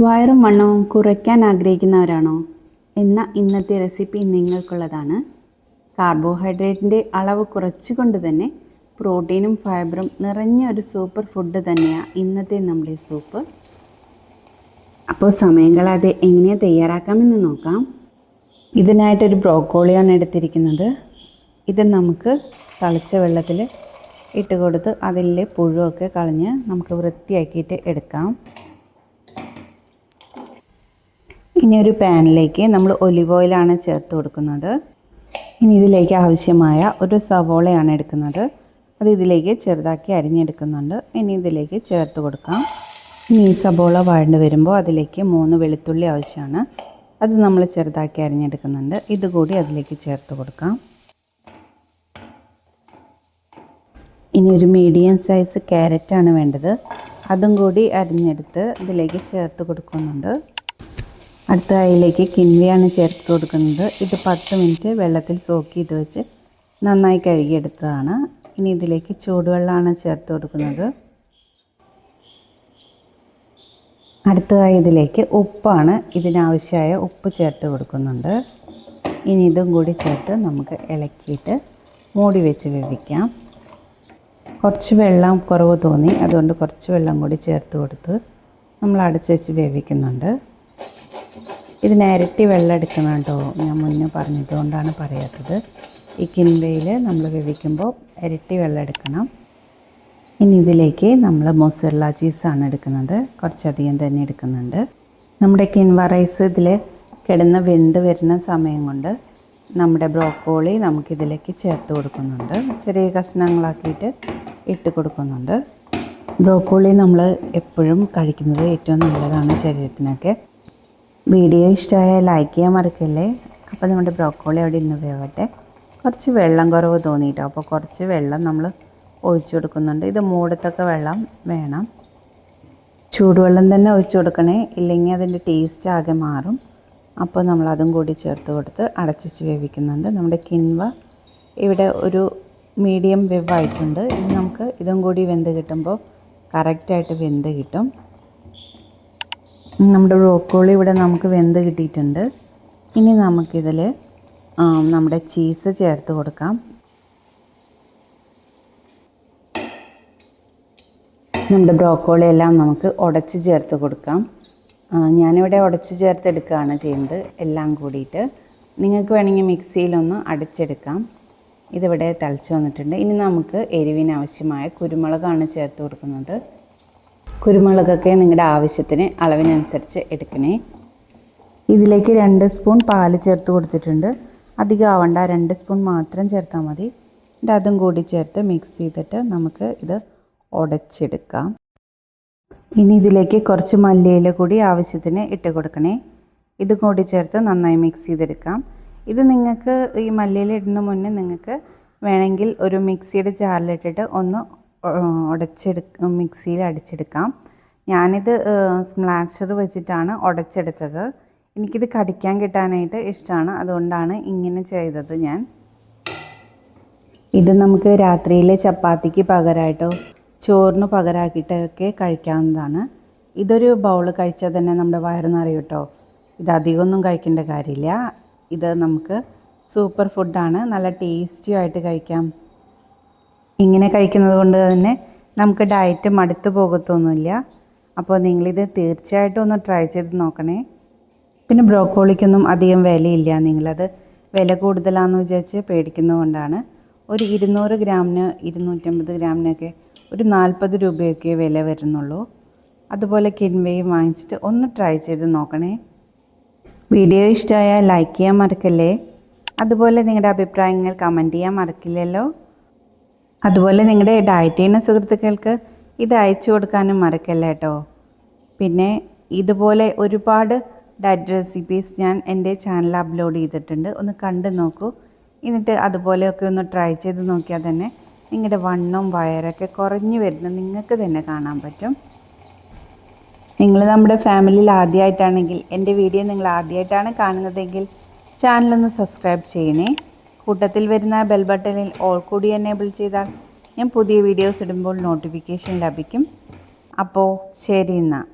വയറും വണ്ണവും കുറയ്ക്കാൻ ആഗ്രഹിക്കുന്നവരാണോ? എന്നാൽ ഇന്നത്തെ റെസിപ്പി നിങ്ങൾക്കുള്ളതാണ്. കാർബോഹൈഡ്രേറ്റിൻ്റെ അളവ് കുറച്ചുകൊണ്ട് തന്നെ പ്രോട്ടീനും ഫൈബറും നിറഞ്ഞ ഒരു സൂപ്പർ ഫുഡ് തന്നെയാണ് ഇന്നത്തെ നമ്മുടെ സൂപ്പ്. അപ്പോൾ സമയം കളയാതെ എങ്ങനെ തയ്യാറാക്കാമെന്ന് നോക്കാം. ഇതിനായിട്ടൊരു ബ്രോക്കോളിയാണ് എടുത്തിരിക്കുന്നത്. ഇത് നമുക്ക് തിളച്ച വെള്ളത്തിൽ ഇട്ട് കൊടുത്ത് അതിലെ പുഴുവൊക്കെ കളഞ്ഞ് നമുക്ക് വൃത്തിയാക്കിയിട്ട് എടുക്കാം. ഇനി ഒരു പാനിലേക്ക് നമ്മൾ ഒലിവ് ഓയിലാണ് ചേർത്ത് കൊടുക്കുന്നത്. ഇനി ഇതിലേക്ക് ആവശ്യമായ ഒരു സവോളയാണ് എടുക്കുന്നത്. അത് ഇതിലേക്ക് ചെറുതാക്കി അരിഞ്ഞെടുക്കുന്നുണ്ട്. ഇനി ഇതിലേക്ക് ചേർത്ത് കൊടുക്കാം. ഇനി ഈ സവോള വഴണ്ട് വരുമ്പോൾ അതിലേക്ക് 3 വെളുത്തുള്ളി ആവശ്യമാണ്. അത് നമ്മൾ ചെറുതാക്കി അരിഞ്ഞെടുക്കുന്നുണ്ട്. ഇതുകൂടി അതിലേക്ക് ചേർത്ത് കൊടുക്കാം. ഇനി ഒരു മീഡിയം സൈസ് ക്യാരറ്റാണ് വേണ്ടത്. അതും കൂടി അരിഞ്ഞെടുത്ത് ഇതിലേക്ക് ചേർത്ത് കൊടുക്കുന്നുണ്ട്. അടുത്ത അതിലേക്ക് കിൻവയാണ് ചേർത്ത് കൊടുക്കുന്നത്. ഇത് 10 മിനിറ്റ് വെള്ളത്തിൽ സോക്ക് ചെയ്ത് വെച്ച് നന്നായി കഴുകിയെടുത്തതാണ്. ഇനി ഇതിലേക്ക് ചൂടുവെള്ളമാണ് ചേർത്ത് കൊടുക്കുന്നത്. അടുത്തതായി ഇതിലേക്ക് ഉപ്പാണ്, ഇതിനാവശ്യമായ ഉപ്പ് ചേർത്ത് കൊടുക്കുന്നുണ്ട്. ഇനി ഇതും കൂടി ചേർത്ത് നമുക്ക് ഇളക്കിയിട്ട് മൂടി വെച്ച് വേവിക്കാം. കുറച്ച് വെള്ളം കുറവ് തോന്നി, അതുകൊണ്ട് കുറച്ച് വെള്ളം കൂടി ചേർത്ത് കൊടുത്ത് നമ്മൾ അടച്ച് വെച്ച് വേവിക്കുന്നുണ്ട്. ഇതിന് ഇരട്ടി വെള്ളം എടുക്കണം കേട്ടോ, ഞാൻ മുന്നേ പറഞ്ഞതുകൊണ്ടാണ് പറയാത്തത്. ഈ കിൻവയിൽ നമ്മൾ വേവിക്കുമ്പോൾ ഇരട്ടി വെള്ളം എടുക്കണം. ഇനി ഇതിലേക്ക് നമ്മൾ മൊസറല്ല ചീസാണ് എടുക്കുന്നത്. കുറച്ചധികം തന്നെ എടുക്കുന്നുണ്ട്. നമ്മുടെ കിൻവ റൈസ് ഇതിൽ കിടന്ന് വെന്ത് വരുന്ന സമയം കൊണ്ട് നമ്മുടെ ബ്രോക്കോളി നമുക്കിതിലേക്ക് ചേർത്ത് കൊടുക്കുന്നുണ്ട്. ചെറിയ കഷ്ണങ്ങളാക്കിയിട്ട് ഇട്ട് കൊടുക്കുന്നുണ്ട്. ബ്രോക്കോളി നമ്മൾ എപ്പോഴും കഴിക്കുന്നത് ഏറ്റവും നല്ലതാണ് ശരീരത്തിനൊക്കെ. വീഡിയോ ഇഷ്ടമായാൽ ലൈക്ക് ചെയ്യാൻ മറക്കല്ലേ. അപ്പോൾ നമ്മുടെ ബ്രോക്കോളി അവിടെ ഇന്ന് വേവട്ടെ. കുറച്ച് വെള്ളം കുറവ് തോന്നിയിട്ടോ, അപ്പോൾ കുറച്ച് വെള്ളം നമ്മൾ ഒഴിച്ചു കൊടുക്കുന്നുണ്ട്. ഇത് മൂടത്തൊക്കെ വെള്ളം വേണം. ചൂടുവെള്ളം തന്നെ ഒഴിച്ചു കൊടുക്കണേ, ഇല്ലെങ്കിൽ അതിൻ്റെ ടേസ്റ്റ് ആകെ മാറും. അപ്പോൾ നമ്മൾ അതും കൂടി ചേർത്ത് കൊടുത്ത് അടച്ചിച്ച് വേവിക്കുന്നുണ്ട്. നമ്മുടെ കിൻവ ഇവിടെ ഒരു മീഡിയം വെവായിട്ടുണ്ട്. ഇനി നമുക്ക് ഇതും കൂടി വെന്ത് കിട്ടുമ്പോൾ കറക്റ്റായിട്ട് വെന്ത് കിട്ടും. നമ്മുടെ ബ്രോക്കോളി ഇവിടെ നമുക്ക് വെന്ത് കിട്ടിയിട്ടുണ്ട്. ഇനി നമുക്കിതിൽ നമ്മുടെ ചീസ് ചേർത്ത് കൊടുക്കാം. നമ്മുടെ ബ്രോക്കോളി എല്ലാം നമുക്ക് ഉടച്ച് ചേർത്ത് കൊടുക്കാം. ഞാനിവിടെ ഉടച്ച് ചേർത്തെടുക്കുകയാണ് ചെയ്യുന്നത് എല്ലാം കൂടിയിട്ട്. നിങ്ങൾക്ക് വേണമെങ്കിൽ മിക്സിയിലൊന്ന് അടിച്ചെടുക്കാം. ഇതിവിടെ തിളച്ച് വന്നിട്ടുണ്ട്. ഇനി നമുക്ക് എരിവിന് ആവശ്യമായ കുരുമുളകാണ് ചേർത്ത് കൊടുക്കുന്നത്. കുരുമുളകൊക്കെ നിങ്ങളുടെ ആവശ്യത്തിന് അളവിനനുസരിച്ച് എടുക്കണേ. ഇതിലേക്ക് 2 സ്പൂൺ പാല് ചേർത്ത് കൊടുത്തിട്ടുണ്ട്. അധികം ആവണ്ട, 2 സ്പൂൺ മാത്രം ചേർത്താൽ മതി. എന്നിട്ട് അതും കൂടി ചേർത്ത് മിക്സ് ചെയ്തിട്ട് നമുക്ക് ഇത് ഉടച്ചെടുക്കാം. ഇനി ഇതിലേക്ക് കുറച്ച് മല്ലിയില കൂടി ആവശ്യത്തിന് ഇട്ട് കൊടുക്കണേ. ഇതും കൂടി ചേർത്ത് നന്നായി മിക്സ് ചെയ്തെടുക്കാം. ഇത് നിങ്ങൾക്ക് ഈ മല്ലിയില ഇടുന്ന മുന്നേ നിങ്ങൾക്ക് വേണമെങ്കിൽ ഒരു മിക്സിയുടെ ജാറിലിട്ടിട്ട് ഒന്ന് മിക്സിയിൽ അടിച്ചെടുക്കാം. ഞാനിത് സ്മാഷർ വെച്ചിട്ടാണ് ഉടച്ചെടുത്തത്. എനിക്കിത് കടിക്കാൻ കിട്ടാനായിട്ട് ഇഷ്ടമാണ്, അതുകൊണ്ടാണ് ഇങ്ങനെ ചെയ്തത് ഞാൻ. ഇത് നമുക്ക് രാത്രിയിലെ ചപ്പാത്തിക്ക് പകരമായിട്ടോ ചോറിന് പകരമാക്കിയിട്ടൊക്കെ കഴിക്കാവുന്നതാണ്. ഇതൊരു ബൗൾ കഴിച്ചാൽ തന്നെ നമ്മുടെ വയറ് നിറയും കേട്ടോ. ഇത് അധികമൊന്നും കഴിക്കേണ്ട കാര്യമില്ല. ഇത് നമുക്ക് സൂപ്പർ ഫുഡാണ്, നല്ല ടേസ്റ്റിയായിട്ട് കഴിക്കാം. ഇങ്ങനെ കഴിക്കുന്നത് കൊണ്ട് തന്നെ നമുക്ക് ഡയറ്റ് മടുത്ത് പോകത്തൊന്നുമില്ല. അപ്പോൾ നിങ്ങളിത് തീർച്ചയായിട്ടും ഒന്ന് ട്രൈ ചെയ്ത് നോക്കണേ. പിന്നെ ബ്രോക്കോളിക്കൊന്നും അധികം വിലയില്ല. നിങ്ങളത് വില കൂടുതലാണെന്ന് വിചാരിച്ച് പേടിക്കുന്നതുകൊണ്ടാണ്. ഒരു 200 ഗ്രാമിന് 250 ഗ്രാമിനൊക്കെ ഒരു 40 രൂപയൊക്കെ വില വരുന്നുള്ളൂ. അതുപോലെ കിൻവയും വാങ്ങിച്ചിട്ട് ഒന്ന് ട്രൈ ചെയ്ത് നോക്കണേ. വീഡിയോ ഇഷ്ടമായാൽ ലൈക്ക് ചെയ്യാൻ മറക്കല്ലേ. അതുപോലെ നിങ്ങളുടെ അഭിപ്രായങ്ങൾ കമൻറ്റ് ചെയ്യാൻ മറക്കില്ലല്ലോ. അതുപോലെ നിങ്ങളുടെ ഡയറ്റ് ചെയ്യുന്ന സുഹൃത്തുക്കൾക്ക് ഇത് അയച്ചു കൊടുക്കാനും മറക്കല്ല കേട്ടോ. പിന്നെ ഇതുപോലെ ഒരുപാട് ഡയറ്റ് റെസിപ്പീസ് ഞാൻ എൻ്റെ ചാനൽ അപ്ലോഡ് ചെയ്തിട്ടുണ്ട്. ഒന്ന് കണ്ടു നോക്കൂ. എന്നിട്ട് അതുപോലെയൊക്കെ ഒന്ന് ട്രൈ ചെയ്ത് നോക്കിയാൽ തന്നെ നിങ്ങളുടെ വണ്ണവും വയറൊക്കെ കുറഞ്ഞു വരുന്നത് നിങ്ങൾക്ക് തന്നെ കാണാൻ പറ്റും. നിങ്ങൾ നമ്മുടെ ഫാമിലിയിൽ ആദ്യമായിട്ടാണെങ്കിൽ, എൻ്റെ വീഡിയോ നിങ്ങൾ ആദ്യമായിട്ടാണ് കാണുന്നതെങ്കിൽ ചാനലൊന്ന് സബ്സ്ക്രൈബ് ചെയ്യണേ. കൂട്ടത്തിൽ വരുന്ന ബെൽ ബട്ടണിൽ ഓൾ കൂടി എനേബിൾ ചെയ്താൽ ഞാൻ പുതിയ വീഡിയോസ് ഇടുമ്പോൾ നോട്ടിഫിക്കേഷൻ ലഭിക്കും. അപ്പോൾ ശരി എന്നാൽ.